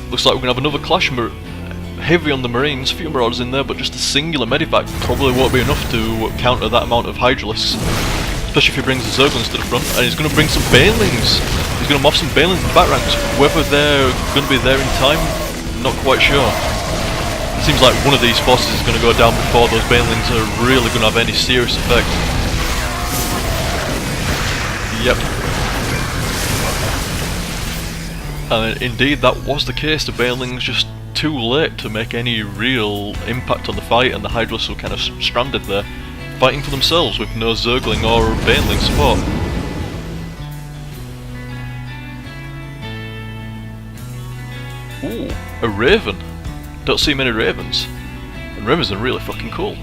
Looks like we're going to have another clash. Heavy on the Marines, few Marauders in there, but just a singular Medivac probably won't be enough to counter that amount of Hydralisks. Especially if he brings the Zerglings to the front, and he's going to bring some Banelings. He's going to mob some Banelings in the back ranks. Whether they're going to be there in time, not quite sure. It seems like one of these forces is going to go down before those Banelings are really going to have any serious effect. Yep. And indeed, that was the case. The Banelings just too late to make any real impact on the fight, and the Hydralisks were kind of stranded there, fighting for themselves with no Zergling or Baneling support. Ooh, a Raven. Don't see many Ravens. And Ravens are really fucking cool.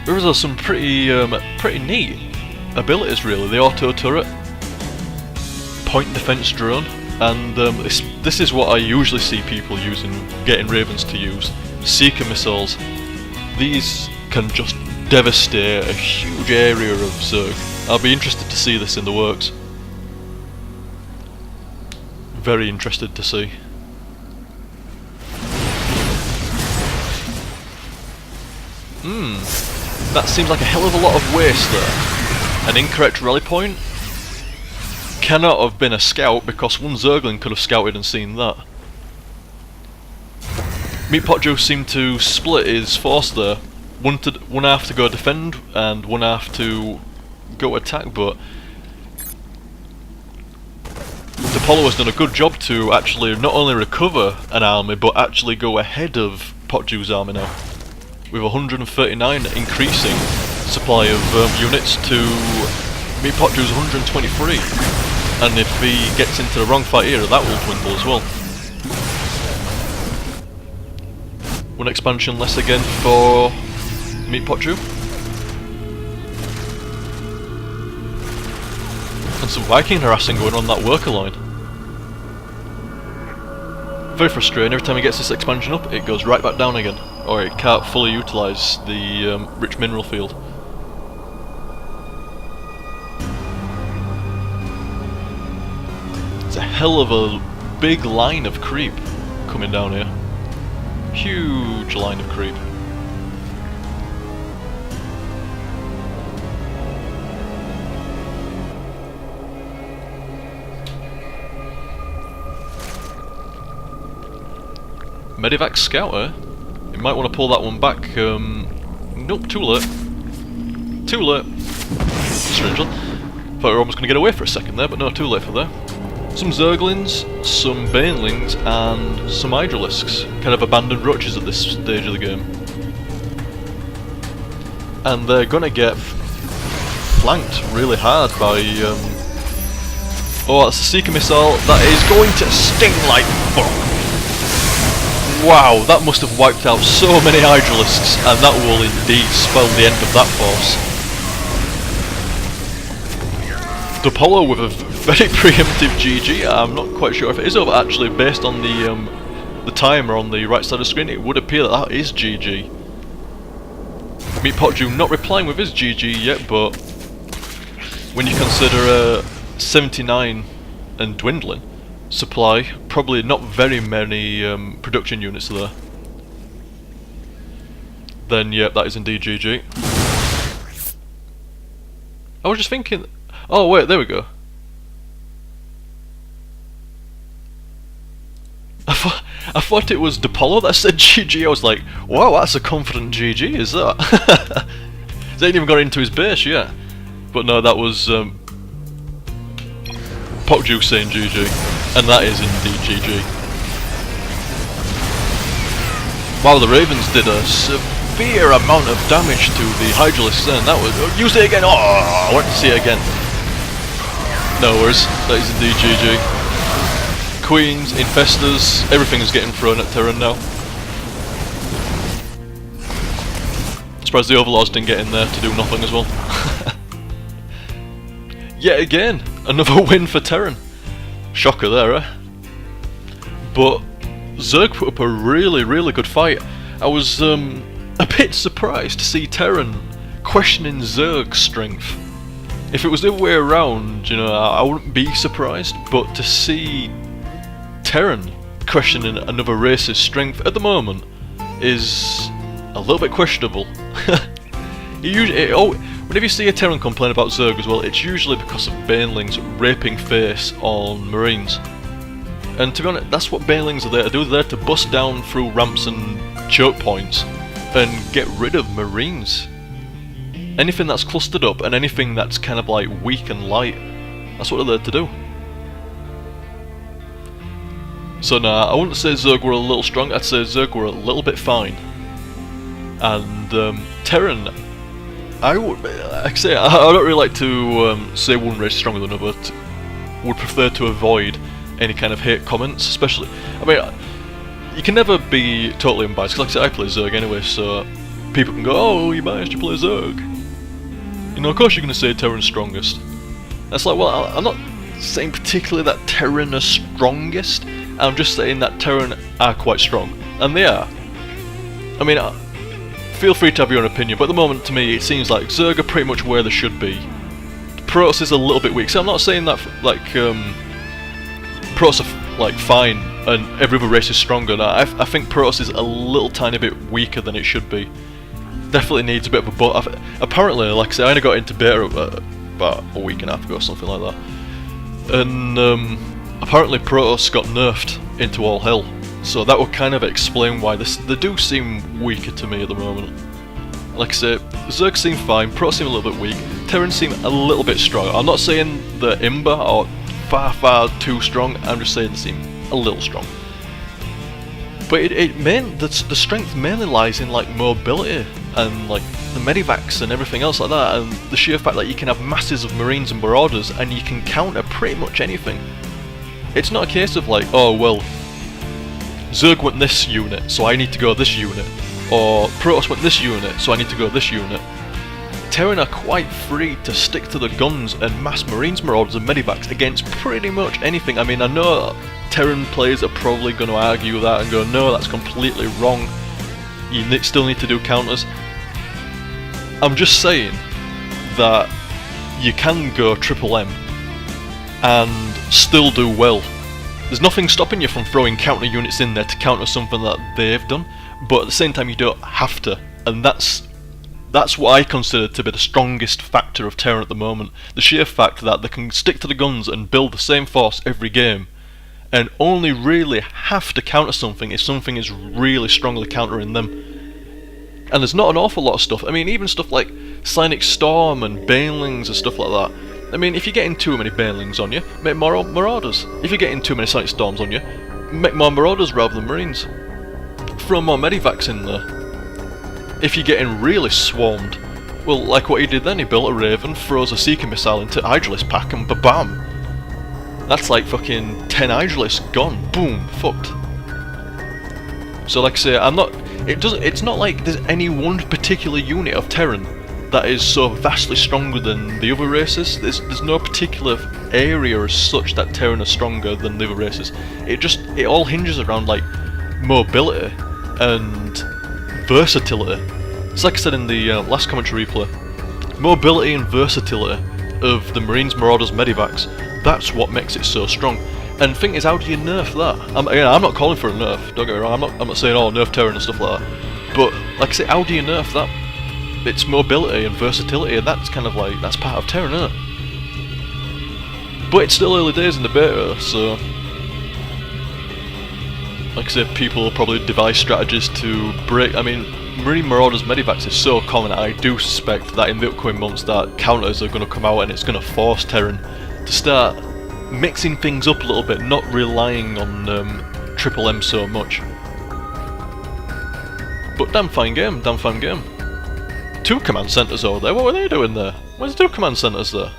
Ravens are some pretty neat abilities really. The auto turret, point defense drone, and this is what I usually see people using, getting Ravens to use. Seeker missiles. These can just devastate a huge area of Zerg. I'll be interested to see this in the works. Very interested to see. That seems like a hell of a lot of waste there. An incorrect rally point cannot have been a scout, because one Zergling could have scouted and seen that. MEETpokju seemed to split his force there. One half to go defend and one half to go attack, but dApollo has done a good job to actually not only recover an army, but actually go ahead of Pokju's army now, with 139 increasing supply of units to MEETpokju's 123. And if he gets into the wrong fight here, that will dwindle as well. One expansion less again for MEETpokju. And some Viking harassing going on that worker line. Very frustrating. Every time he gets this expansion up, it goes right back down again, or it can't fully utilise the rich mineral field. It's a hell of a big line of creep coming down here. Huge line of creep. Medivac Scouter? You might want to pull that one back. Nope, too late. Too late. Strangely. Thought we were almost going to get away for a second there, but no, too late for there. Some Zerglings, some Banelings, and some Hydralisks. Kind of abandoned roaches at this stage of the game. And they're gonna get flanked really hard by... oh, that's a Seeker missile. That is going to sting like fuck. Wow, that must have wiped out so many Hydralisks, and that will indeed spell the end of that force. dApollo with a very preemptive GG. I'm not quite sure if it is over actually, based on the timer on the right side of the screen. It would appear that that is GG. MEETpokju not replying with his GG yet, but when you consider 79 and dwindling supply, probably not very many production units there, then yep, that is indeed GG. I was just thinking... oh wait, there we go. I thought it was dApollo that said GG. I was like, wow, that's a confident GG, is that? They ain't even got into his base yet. But no, that was Pokju saying GG. And that is indeed GG. Wow, the Ravens did a severe amount of damage to the Hydralisks then. That was... oh, use it again! Oh, I want to see it again. No worries, that is indeed GG. Queens, Infestors, everything is getting thrown at Terran now. Surprised the Overlords didn't get in there to do nothing as well. Yet again, another win for Terran. Shocker there, eh? But Zerg put up a really, really good fight. I was a bit surprised to see Terran questioning Zerg's strength. If it was the other way around, you know, I wouldn't be surprised, but to see Terran questioning another race's strength at the moment is a little bit questionable. Whenever you see a Terran complain about Zerg as well, it's usually because of Banelings raping face on Marines. And to be honest, that's what Banelings are there to do. They're there to bust down through ramps and choke points and get rid of Marines. Anything that's clustered up and anything that's kind of like weak and light, that's what they're there to do. So nah, I wouldn't say Zerg were a little strong, I'd say Zerg were a little bit fine. And Terran, I don't really like to say one race is stronger than another. Would prefer to avoid any kind of hate comments, especially, I mean, you can never be totally unbiased, because like I said, I play Zerg anyway, so people can go, oh, you biased, you play Zerg. You know, of course you're going to say Terran's strongest. That's like, well, I'm not saying particularly that Terran are strongest, I'm just saying that Terran are quite strong, and they are. I mean, feel free to have your own opinion, but at the moment, to me, it seems like Zerg are pretty much where they should be. Protoss is a little bit weak, so I'm not saying that, like, Protoss are, like, fine, and every other race is stronger. No, I think Protoss is a little tiny bit weaker than it should be. Definitely needs a bit of a butt. Apparently, like I said, I only got into beta about a week and a half ago or something like that. And apparently Protoss got nerfed into all hell. So that would kind of explain why they do seem weaker to me at the moment. Like I say, Zerg seem fine, Protoss seem a little bit weak, Terrans seem a little bit strong. I'm not saying the Imba are far too strong, I'm just saying they seem a little strong. But the strength mainly lies in like mobility and like the medivacs and everything else like that, and the sheer fact that you can have masses of Marines and Marauders and you can counter pretty much anything. It's not a case of like, oh well, Zerg went this unit, so I need to go this unit, or Protoss went this unit, so I need to go this unit. Terran are quite free to stick to the guns and mass Marines, Marauders and medivacs against pretty much anything. I mean, I know Terran players are probably going to argue that and go, no, that's completely wrong, you still need to do counters. I'm just saying that you can go triple M and still do well. There's nothing stopping you from throwing counter units in there to counter something that they've done, but at the same time you don't have to, and that's what I consider to be the strongest factor of Terran at the moment. The sheer fact that they can stick to the guns and build the same force every game, and only really have to counter something if something is really strongly countering them. And there's not an awful lot of stuff. I mean, even stuff like Cynic Storm and Banelings and stuff like that. I mean, if you're getting too many Banelings on you, make more Marauders. If you're getting too many Cynic Storms on you, make more Marauders rather than Marines. Throw more Medivacs in there. If you're getting really swarmed, well, like what he did then, he built a Raven, throws a Seeker Missile into Hydralisk pack and ba-bam! That's like fucking 10 Hydralisks gone, boom, fucked. So like I say, it's not like there's any one particular unit of Terran that is so vastly stronger than the other races. There's no particular area as such that Terran are stronger than the other races. It all hinges around like mobility and versatility. It's like I said in the last commentary replay, mobility and versatility of the Marines, Marauders, Medivacs, that's what makes it so strong. And the thing is, how do you nerf that? I'm not calling for a nerf, don't get me wrong, I'm not saying, oh, nerf Terran and stuff like that. But, like I say, how do you nerf that? It's mobility and versatility, and that's kind of like, that's part of Terran, isn't it? But it's still early days in the beta, so... Like I said, people will probably devise strategies to break... I mean, Marine Marauders Medivacs is so common, I do suspect that in the upcoming months that counters are going to come out and it's going to force Terran to start mixing things up a little bit, not relying on Triple M so much. But damn fine game, damn fine game. 2 command centres over there, what were they doing there? Where's 2 command centres there?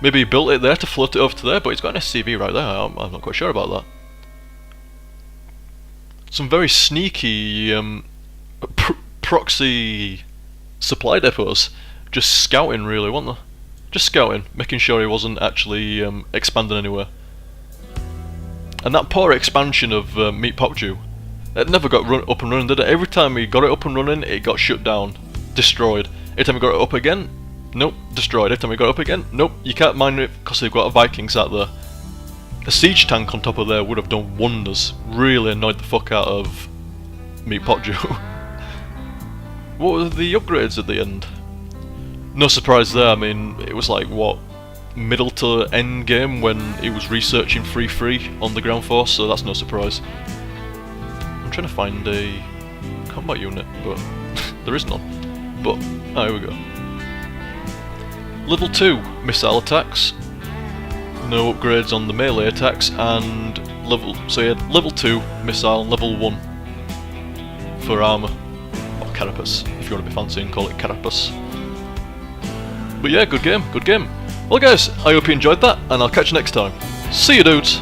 Maybe he built it there to float it over to there, but he's got an SCV right there, I'm not quite sure about that. Some very sneaky proxy supply depots, just scouting really, weren't they? Just scouting, making sure he wasn't actually expanding anywhere. And that poor expansion of MEETpokju, it never got up and running, did it? Every time he got it up and running, it got shut down, destroyed. Every time he got it up again, Nope, destroyed. Every time we got up again, nope, you can't mine it because they've got a Vikings out there. A siege tank on top of there would have done wonders. Really annoyed the fuck out of MEETpokju. What were the upgrades at the end? No surprise there, I mean, it was like, what, middle to end game when he was researching free on the ground force, so that's no surprise. I'm trying to find a combat unit, but there is none. But, oh, here we go. Level 2 missile attacks. No upgrades on the melee attacks, and so you had level 2 missile and level 1 for armour. Or carapace, if you want to be fancy and call it carapace. But yeah, good game, good game. Well guys, I hope you enjoyed that, and I'll catch you next time. See you dudes!